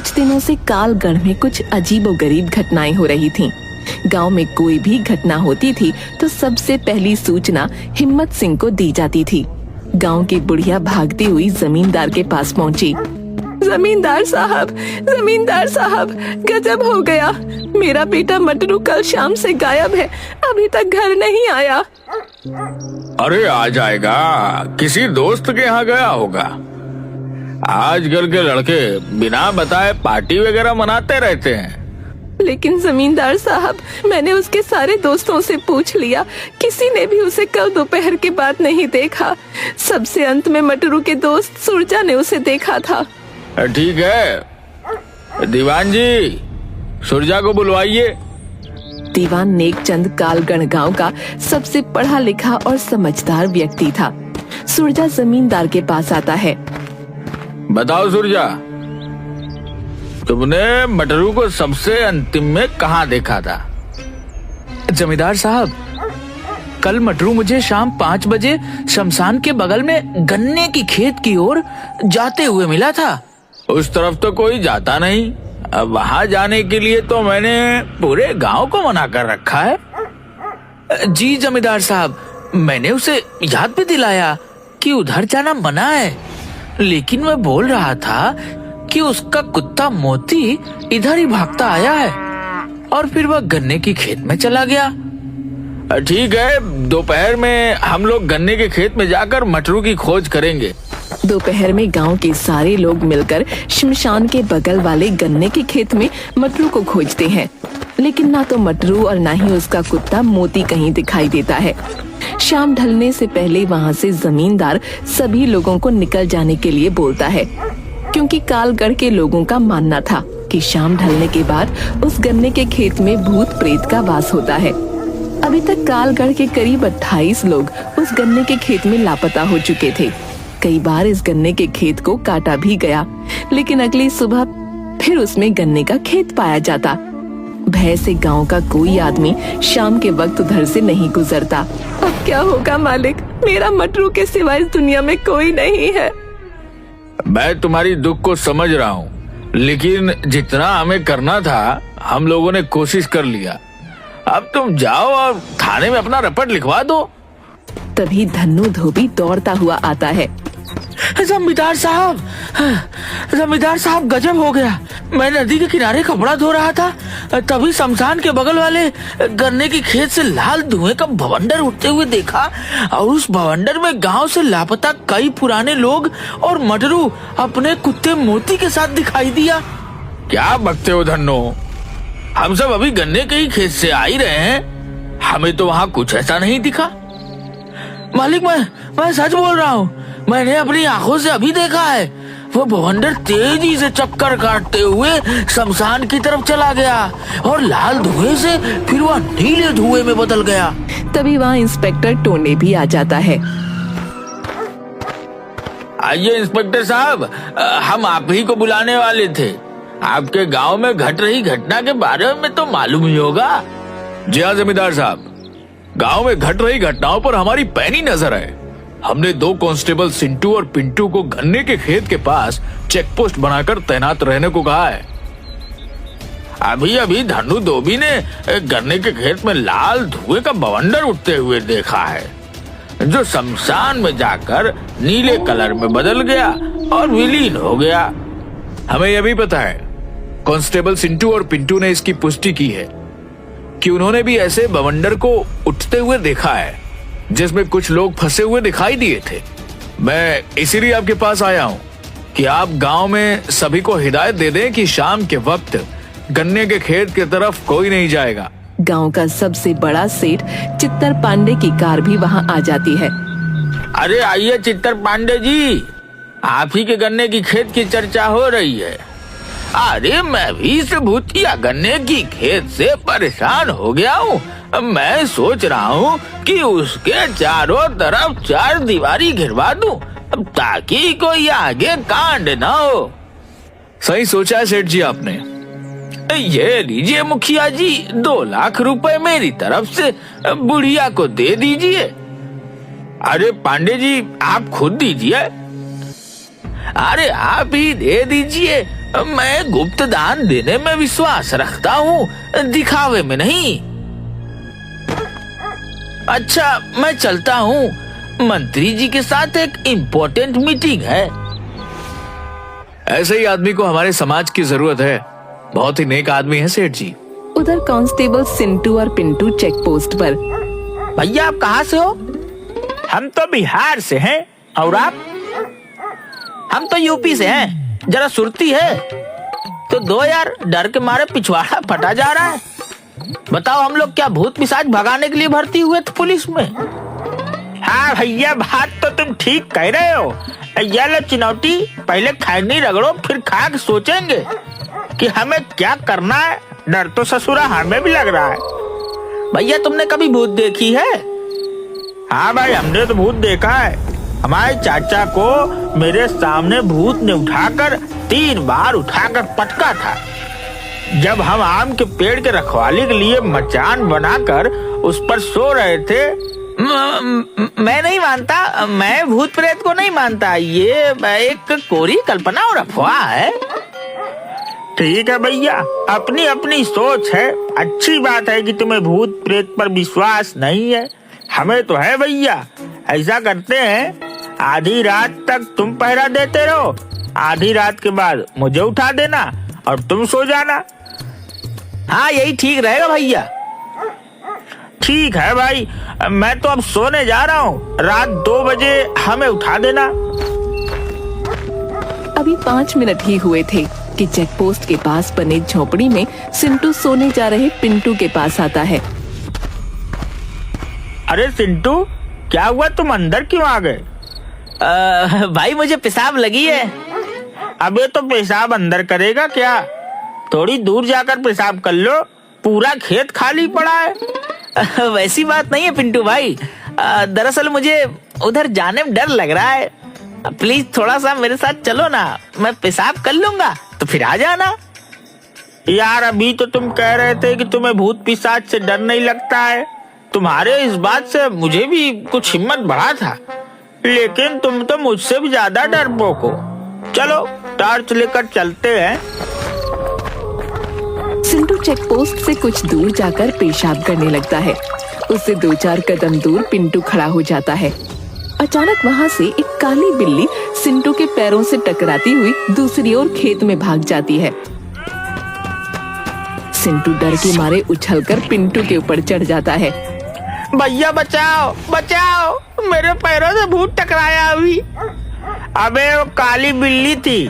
कुछ दिनों से कालगढ़ में कुछ अजीबोगरीब घटनाएं हो रही थीं। गांव में कोई भी घटना होती थी तो सबसे पहली सूचना हिम्मत सिंह को दी जाती थी। गांव की बुढ़िया भागती हुई जमींदार के पास पहुंची। जमींदार साहब, गजब हो गया। मेरा बेटा मटरू कल शाम से गायब है, अभी तक घर नहीं आया। अरे आ जाएगा, किसी दोस्त के यहाँ गया होगा। आजकल के लड़के बिना बताए पार्टी वगैरह मनाते रहते हैं। लेकिन जमींदार साहब, मैंने उसके सारे दोस्तों से पूछ लिया, किसी ने भी उसे कल दोपहर के बाद नहीं देखा। सबसे अंत में मटरू के दोस्त सुरजा ने उसे देखा था। ठीक है, दीवान जी सुरजा को बुलवाइए। दीवान नेकचंद कालगढ़ गांव का सबसे पढ़ा लिखा और समझदार व्यक्ति था। सुरजा जमींदार के पास आता है। बताओ सुरजा, तुमने मटरू को सबसे अंतिम में कहाँ देखा था? जमींदार साहब, कल मटरू मुझे शाम 5 बजे शमशान के बगल में गन्ने की खेत की ओर जाते हुए मिला था। उस तरफ तो कोई जाता नहीं। अब वहाँ जाने के लिए तो मैंने पूरे गांव को मना कर रखा है। जी जमींदार साहब, मैंने उसे याद भी दिलाया कि उधर जाना मना है, लेकिन वह बोल रहा था कि उसका कुत्ता मोती इधर ही भागता आया है और फिर वह गन्ने की खेत में चला गया। ठीक है, दोपहर में हम लोग गन्ने के खेत में जाकर मटरू की खोज करेंगे। दोपहर में गांव के सारे लोग मिलकर शमशान के बगल वाले गन्ने के खेत में मटरू को खोजते हैं, लेकिन ना तो मटरू और ना ही उसका कुत्ता मोती कहीं दिखाई देता है। शाम ढलने से पहले वहां से जमींदार सभी लोगों को निकल जाने के लिए बोलता है, क्योंकि कालगढ़ के लोगों का मानना था कि शाम ढलने के बाद उस गन्ने के खेत में भूत प्रेत का वास होता है। अभी तक कालगढ़ के करीब 28 लोग उस गन्ने के खेत में लापता हो चुके थे। कई बार इस गन्ने के खेत को काटा भी गया, लेकिन अगली सुबह फिर उसमें गन्ने का खेत पाया जाता। भय से गांव का कोई आदमी शाम के वक्त उधर से नहीं गुजरता। अब क्या होगा मालिक, मेरा मटरू के सिवाय इस दुनिया में कोई नहीं है। मैं तुम्हारी दुख को समझ रहा हूँ, लेकिन जितना हमें करना था हम लोगों ने कोशिश कर लिया। अब तुम जाओ और थाने में अपना रपट लिखवा दो। तभी धन्नू धोबी दौड़ता हुआ आता है। जमींदार साहब, गजब हो गया। मैं नदी के किनारे कपड़ा धो रहा था, तभी शमशान के बगल वाले गन्ने की खेत से लाल धुएं का भवंडर उठते हुए देखा और उस भवंडर में गांव से लापता कई पुराने लोग और मटरू अपने कुत्ते मोती के साथ दिखाई दिया। क्या बकते हो धन्नो, हम सब अभी गन्ने के ही खेत से आ ही रहे हैं, हमें तो वहाँ कुछ ऐसा नहीं दिखा। मालिक, मैं सच बोल रहा हूँ, मैंने अपनी आंखों से अभी देखा है। वो भवंडर तेजी से चक्कर काटते हुए शमशान की तरफ चला गया और लाल धुएं से फिर वह नीले धुएं में बदल गया। तभी वहाँ इंस्पेक्टर टोने भी आ जाता है। आइए इंस्पेक्टर साहब, हम आप ही को बुलाने वाले थे। आपके गांव में घट रही घटना के बारे में तो मालूम ही होगा। जी हाँ जमींदार साहब, गांव में घट रही घटनाओं पर हमारी पैनी नजर है। हमने 2 कांस्टेबल सिंटू और पिंटू को गन्ने के खेत के पास चेक पोस्ट बनाकर तैनात रहने को कहा है। अभी अभी धन्नू धोबी ने गन्ने के खेत में लाल धुएं का बवंडर उठते हुए देखा है, जो शमशान में जाकर नीले कलर में बदल गया और विलीन हो गया। हमें यह भी पता है, कांस्टेबल सिंटू और पिंटू ने इसकी पुष्टि की है कि उन्होंने भी ऐसे बवंडर को उठते हुए देखा है, जिसमें कुछ लोग फंसे हुए दिखाई दिए थे। मैं इसीलिए आपके पास आया हूँ कि आप गांव में सभी को हिदायत दे दें कि शाम के वक्त गन्ने के खेत की तरफ कोई नहीं जाएगा। गांव का सबसे बड़ा सेठ चित्तर पांडे की कार भी वहां आ जाती है। अरे आइए चित्तर पांडे जी, आप ही के गन्ने की खेत की चर्चा हो रही है। अरे मैं भी इस भूतिया गन्ने की खेत से परेशान हो गया हूँ। मैं सोच रहा हूँ कि उसके चारों तरफ 4 दीवारी घिरवा दूं, ताकि कोई आगे कांड न हो। सही सोचा है सेठ जी आपने। ये लीजिए मुखिया जी, 2 लाख रुपए मेरी तरफ से बुढ़िया को दे दीजिए। अरे पांडे जी, आप खुद दीजिए। अरे आप ही दे दीजिए, मैं गुप्त दान देने में विश्वास रखता हूँ, दिखावे में नहीं। अच्छा, मैं चलता हूँ, मंत्री जी के साथ एक इम्पोर्टेंट मीटिंग है। ऐसे ही आदमी को हमारे समाज की जरूरत है। बहुत ही नेक आदमी है सेठ जी। उधर कांस्टेबल सिंटू और पिंटू चेक पोस्ट पर। भैया आप कहाँ से हो? हम तो बिहार से हैं। और आप? हम तो यूपी से हैं। जरा सुरती है तो दो यार, डर के मारे पिछवाड़ा फटा जा रहा है। बताओ, हम लोग क्या भूत पिशाच भगाने के लिए भर्ती हुए थे पुलिस में? हाँ भैया, बात तो तुम ठीक कह रहे हो। ये लो चिनौटी, पहले खैनी रगड़ो, फिर खा के सोचेंगे कि हमें क्या करना है। डर तो ससुरा हमें भी लग रहा है। भैया तुमने कभी भूत देखी है? हाँ भाई, हमने तो भूत देखा है। हमारे चाचा को मेरे सामने भूत ने उठाकर 3 बार उठाकर पटका था। जब हम आम के पेड़ के रखवाली के लिए मचान बनाकर उस पर सो रहे थे। मैं नहीं मानता, मैं भूत प्रेत को नहीं मानता। ये एक कोरी कल्पना और अफवाह है। ठीक है भैया, अपनी अपनी सोच है। अच्छी बात है कि तुम्हें भूत प्रेत पर विश्वास नहीं है। हमें तो है भैया। ऐसा करते हैं, आधी रात तक तुम पहरा देते रहो, आधी रात के बाद मुझे उठा देना और तुम सो जाना। हाँ, यही ठीक रहेगा भैया। ठीक है भाई, मैं तो अब सोने जा रहा हूँ। रात 2 बजे हमें उठा देना। अभी 5 मिनट ही हुए थे कि चेक पोस्ट के पास बने झोपड़ी में सिंटू सोने जा रहे पिंटू के पास आता है। अरे सिंटू, क्या हुआ, तुम अंदर क्यों आ गए? भाई मुझे पेशाब लगी है। अबे तो पेशाब अंदर करेगा क्या? थोड़ी दूर जाकर पेशाब कर लो, पूरा खेत खाली पड़ा है। वैसी बात नहीं है पिंटू भाई, दरअसल मुझे उधर जाने में डर लग रहा है। प्लीज थोड़ा सा मेरे साथ चलो ना, मैं पेशाब कर लूंगा तो फिर आ जाना। यार अभी तो तुम कह रहे थे कि तुम्हें भूत पिशाच से डर नहीं लगता है। तुम्हारे इस बात से मुझे भी कुछ हिम्मत बढ़ा था, लेकिन तुम तो मुझसे भी ज्यादा डरपोक हो। चलो टॉर्च लेकर चलते हैं। सिंटू चेक पोस्ट से कुछ दूर जाकर पेशाब करने लगता है। उससे 2-4 कदम दूर पिंटू खड़ा हो जाता है। अचानक वहाँ से एक काली बिल्ली सिंटू के पैरों से टकराती हुई दूसरी ओर खेत में भाग जाती है। सिंटू डर के मारे उछलकर पिंटू के ऊपर चढ़ जाता है। भैया बचाओ बचाओ, मेरे पैरों से भूत टकराया अभी। अबे वो काली बिल्ली थी,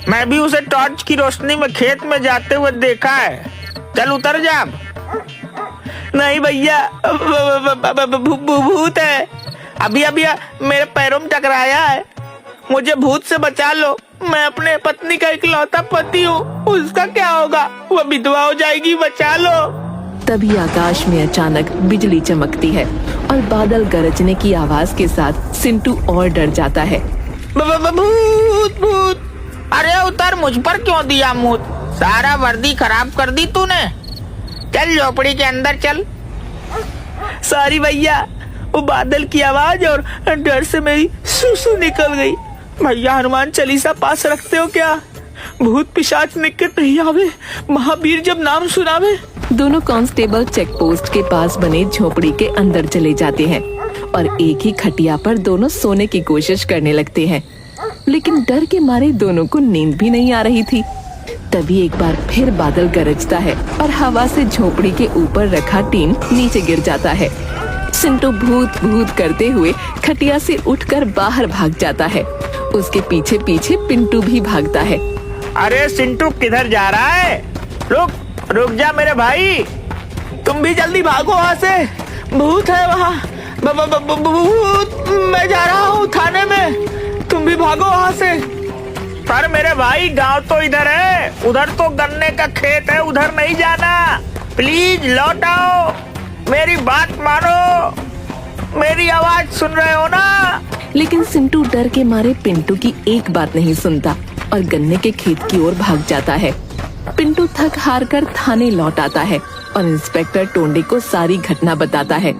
मैं भी उसे टॉर्च की रोशनी में खेत में जाते हुए देखा है। चल उतर जा। नहीं भैया, भूत है। अभी मेरे पैरों में टकराया है। मुझे भूत से बचा लो। मैं अपने पत्नी का इकलौता पति हूँ, उसका क्या होगा? वो विधवा हो जाएगी, बचा लो। तभी आकाश में अचानक बिजली चमकती है और बादल गरजने की आवाज के साथ सिंटू और डर जाता है। भूत भूत! अरे उतर, मुझ पर क्यों दिया मुँह? सारा वर्दी खराब कर दी तूने। चल झोपड़ी के अंदर चल। सॉरी भैया, वो बादल की आवाज और डर से मेरी सुसु निकल गई। भैया हनुमान चालीसा पास रखते हो क्या? भूत पिशाच निकट नहीं आवे, महावीर जब नाम सुनावे। दोनों कांस्टेबल चेक पोस्ट के पास बने झोपड़ी के अंदर चले जाते हैं और एक ही खटिया पर दोनों सोने की कोशिश करने लगते हैं, लेकिन डर के मारे दोनों को नींद भी नहीं आ रही थी। तभी एक बार फिर बादल गरजता है और हवा से झोपड़ी के ऊपर रखा टीन नीचे गिर जाता है। सिंटू भूत भूत करते हुए खटिया से उठकर बाहर भाग जाता है। उसके पीछे पीछे पिंटू भी भागता है। अरे सिंटू किधर जा रहा है? रुक रुक जा मेरे भाई, तुम भी जल्दी भागो वहाँ से, भूत है वहाँ। भूत! मैं जा रहा हूँ थाने में, तुम भी भागो वहाँ से। पर मेरे भाई गांव तो इधर है, उधर तो गन्ने का खेत है, उधर नहीं जाना। प्लीज लौट आओ, मेरी बात मानो, मेरी आवाज सुन रहे हो ना? लेकिन सिंटू डर के मारे पिंटू की एक बात नहीं सुनता और गन्ने के खेत की ओर भाग जाता है। पिंटू थक हार कर थाने लौट आता है और इंस्पेक्टर टोंडे को सारी घटना बताता है।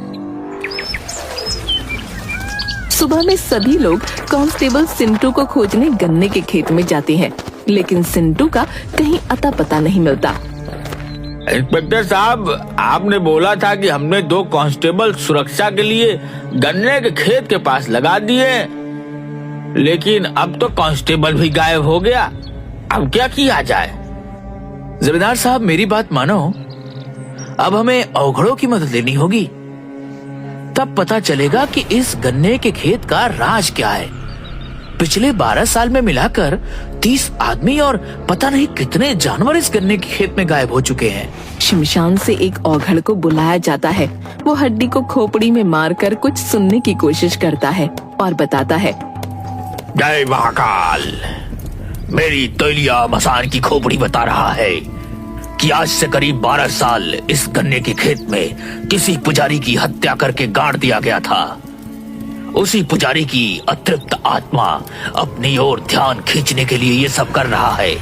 सुबह में सभी लोग कांस्टेबल सिंटू को खोजने गन्ने के खेत में जाते हैं, लेकिन सिंटू का कहीं अता पता नहीं मिलता। इंस्पेक्टर साहब, आपने बोला था कि हमने 2 कांस्टेबल सुरक्षा के लिए गन्ने के खेत के पास लगा दिए, लेकिन अब तो कांस्टेबल भी गायब हो गया। अब क्या किया जाए? जमींदार साहब, मेरी बात मानो, अब हमें अवघड़ों की मदद लेनी होगी। तब पता चलेगा कि इस गन्ने के खेत का राज क्या है। पिछले 12 साल में मिलाकर 30 आदमी और पता नहीं कितने जानवर इस गन्ने के खेत में गायब हो चुके हैं। शमशान से एक औघड़ को बुलाया जाता है। वो हड्डी को खोपड़ी में मारकर कुछ सुनने की कोशिश करता है और बताता है, जय महाकाल, मेरी तैलिया मसान की खोपड़ी बता रहा है कि आज से करीब 12 साल इस गन्ने के खेत में किसी पुजारी की हत्या करके गाड़ दिया गया था। उसी पुजारी की अतृप्त आत्मा अपनी ओर ध्यान खींचने के लिए ये सब कर रहा है।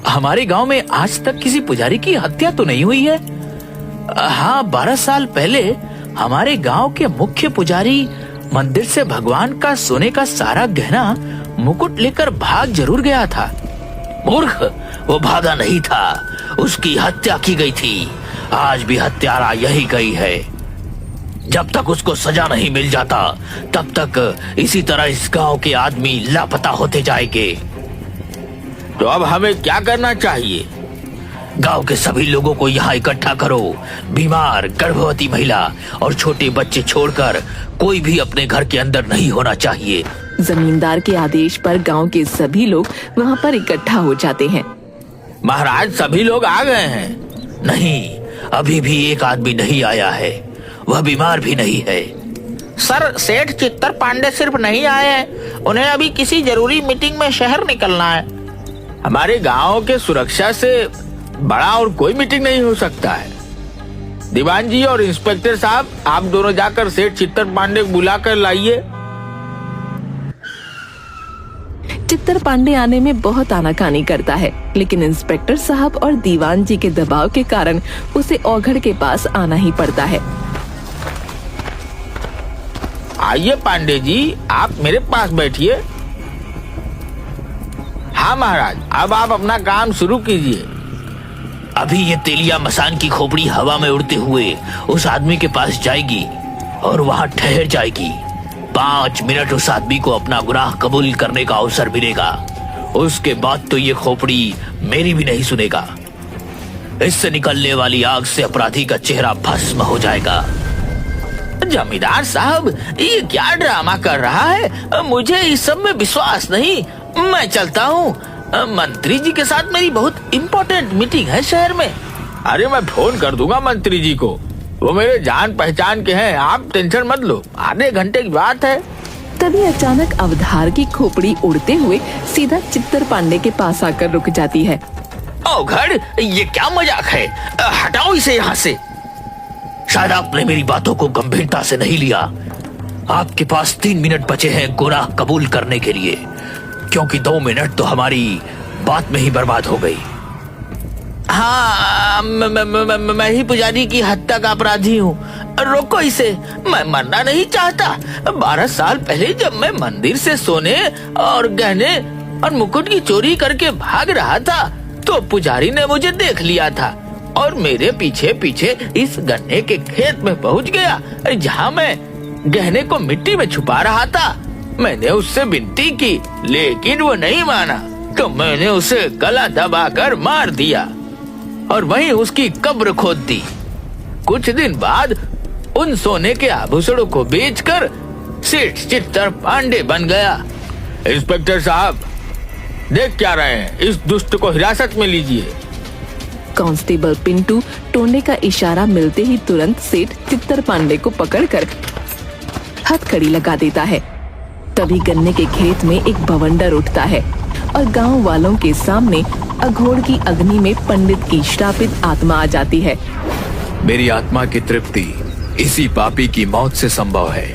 हमारे गांव में आज तक किसी पुजारी की हत्या तो नहीं हुई है। हाँ, 12 साल पहले हमारे गांव के मुख्य पुजारी मंदिर से भगवान का सोने का सारा गहना मुकुट लेकर भाग जरूर गया था। मूर्ख, वो भागा नहीं था, उसकी हत्या की गई थी। आज भी हत्यारा यही गई है। जब तक उसको सजा नहीं मिल जाता तब तक इसी तरह इस गांव के आदमी लापता होते जाएंगे। तो अब हमें क्या करना चाहिए? गांव के सभी लोगों को यहाँ इकट्ठा करो। बीमार, गर्भवती महिला और छोटे बच्चे छोड़कर कोई भी अपने घर के अंदर नहीं होना चाहिए। जमींदार के आदेश पर गांव के सभी लोग वहाँ पर इकट्ठा हो जाते हैं। महाराज, सभी लोग आ गए हैं? नहीं, अभी भी एक आदमी नहीं आया है। वह बीमार भी नहीं है। सर, सेठ चित्तर पांडे सिर्फ नहीं आए हैं, उन्हें अभी किसी जरूरी मीटिंग में शहर निकलना है। हमारे गांव के सुरक्षा से बड़ा और कोई मीटिंग नहीं हो सकता है। दीवान जी और इंस्पेक्टर साहब, आप दोनों जाकर सेठ चित्तर पांडे को बुला कर लाइए। चित्तर पांडे आने में बहुत आनाकानी करता है, लेकिन इंस्पेक्टर साहब और दीवान जी के दबाव के कारण उसे औघड़ के पास आना ही पड़ता है। आइए पांडे जी, आप मेरे पास बैठिए। हाँ महाराज, अब आप अपना काम शुरू कीजिए। अभी ये तेलिया मसान की खोपड़ी हवा में उड़ते हुए उस आदमी के पास जाएगी और वहाँ ठहर जाएगी। 5 मिनट उस आदमी को अपना गुनाह कबूल करने का अवसर मिलेगा। उसके बाद तो ये खोपड़ी मेरी भी नहीं सुनेगा। इससे निकलने वाली आग से अपराधी का चेहरा भस्म हो जाएगा। जमींदार साहब, ये क्या ड्रामा कर रहा है? मुझे इस सब में विश्वास नहीं। मैं चलता हूँ। मंत्री जी के साथ मेरी बहुत इम्पोर्टेंट मीटिंग है शहर में। अरे, मैं फोन कर दूंगा मंत्री जी को, वो मेरे जान पहचान के हैं। आप टेंशन मत लो, आधे घंटे की बात है। तभी अचानक अवधार की खोपड़ी उड़ते हुए सीधा चित्तर पांडे के पास आकर रुक जाती है। औघड़, ये क्या मजाक है? हटाओ इसे यहाँ से। शायद आपने मेरी बातों को गंभीरता से नहीं लिया। आपके पास 3 मिनट बचे हैं गुनाह कबूल करने के लिए, क्योंकि 2 मिनट तो हमारी बात में ही बर्बाद हो गई। हाँ, मैं ही पुजारी की हत्या का अपराधी हूँ। रोको इसे, मैं मरना नहीं चाहता। 12 साल पहले जब मैं मंदिर से सोने और गहने और मुकुट की चोरी करके भाग रहा था तो पुजारी ने मुझे देख लिया था और मेरे पीछे पीछे इस गन्ने के खेत में पहुँच गया, जहाँ मैं गहने को मिट्टी में छुपा रहा था। मैंने उससे विनती की, लेकिन वो नहीं माना, तो मैंने उसे गला दबाकर मार दिया और वहीं उसकी कब्र खोद दी। कुछ दिन बाद उन सोने के आभूषणों को बेचकर सेठ चित्तर पांडे बन गया। इंस्पेक्टर साहब, देख क्या रहे हैं? इस दुष्ट को हिरासत में लीजिए। कांस्टेबल पिंटू टोने का इशारा मिलते ही तुरंत सेठ चित्तर पांडे को पकड़कर हथकड़ी लगा देता है। तभी गन्ने के खेत में एक बवंडर उठता है और गांव वालों के सामने अघोर की अग्नि में पंडित की श्रापित आत्मा आ जाती है। मेरी आत्मा की तृप्ति इसी पापी की मौत से संभव है,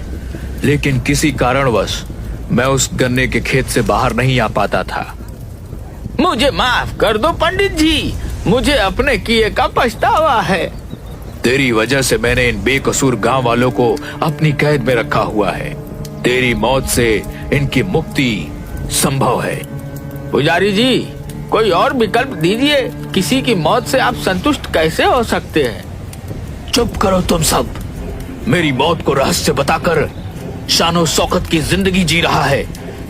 लेकिन किसी कारणवश मैं उस गन्ने के खेत से बाहर नहीं आ पाता था। मुझे माफ कर दो पंडित जी, मुझे अपने किए का पछतावा है। तेरी वजह से मैंने इन बेकसूर गांव वालों को अपनी कैद में रखा हुआ है। तेरी मौत से इनकी मुक्ति संभव है। पुजारी जी, कोई और विकल्प दीजिए। किसी की मौत से आप संतुष्ट कैसे हो सकते हैं? चुप करो तुम सब। मेरी मौत को रहस्य बताकर शानो शौकत की जिंदगी जी रहा है,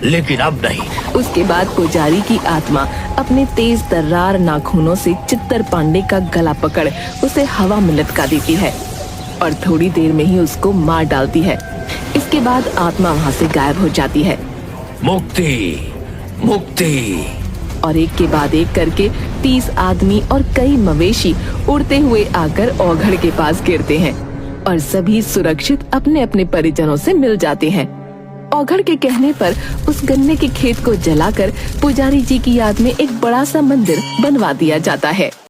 लेकिन अब नहीं। उसके बाद पुजारी की आत्मा अपने तेज तर्रार नाखूनों से चित्तर पांडे का गला पकड़ उसे हवा में लटका देती है और थोड़ी देर में ही उसको मार डालती है। इसके बाद आत्मा वहाँ से गायब हो जाती है मुक्ति, मुक्ति। और एक के बाद एक करके 30 आदमी और कई मवेशी उड़ते हुए आकर औघड़ के पास गिरते हैं और सभी सुरक्षित अपने अपने परिजनों से मिल जाते हैं। औघड़ के कहने पर उस गन्ने के खेत को जलाकर पुजारी जी की याद में एक बड़ा सा मंदिर बनवा दिया जाता है।